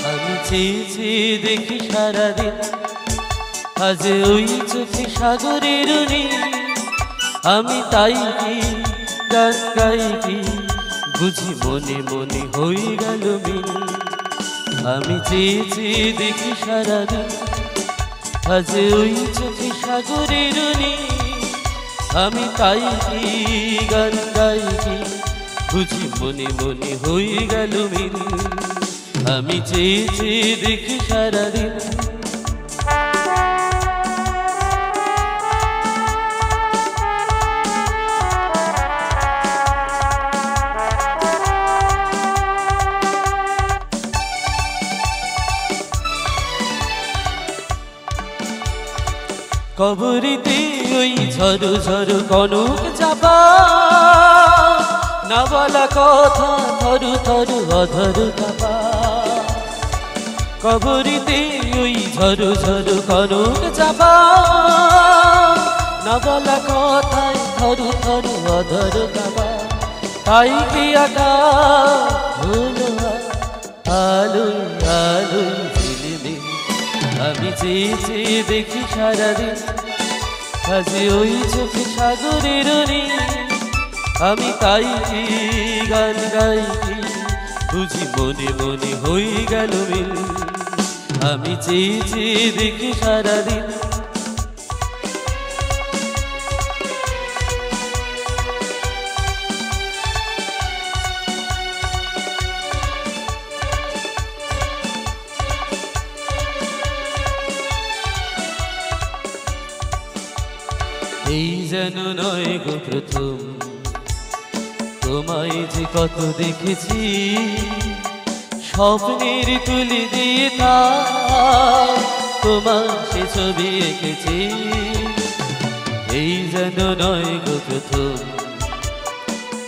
আমি চেয়েছি দেখি সারাদিন, আজ ওই চোখে সাগরের নীল। আমি তাই কি গান গাই কি, বুঝি মনে মনে হয়ে গেল মিল। আমি চেয়েছি দেখি সারাদিন, আজ ওই চোখে সাগরের নীল। আমি তাই কি গান গাই কি, বুঝি মনে মনে হয়ে গেল মিল। আমি চেয়েছি দেখি সারাদিন। কবরীতে ওই ঝরু ঝরু কনক চাপা, না বলা কথা থরু থরু অধর কাপা। কবরীতে ওই ঝরু ঝরু কনক চাপা, না বলা কথায় থরু থরু অধর কাপা। তাই কি আকা হলো আলোয় আলোয় ঝিলমিল। আমি চেয়েছি দেখি সারাদিন, আজ ওই চোখে সাগরের নীল। আমি তাই কি গান গাই কি, বুঝি মনে মনে হয়ে গেল মিল। আমি চেয়েছি দেখি সারাদিন। এই যেন নয় গো প্রথম, তোমায় যে কত দেখেছি, স্বপ্নের তুলি দিয়ে তোমার সে ছবি এঁকেছি। এই যেন নয় গো প্রথম,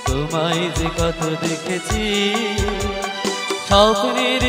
তোমায় যে কত দেখেছি, স্বপ্নের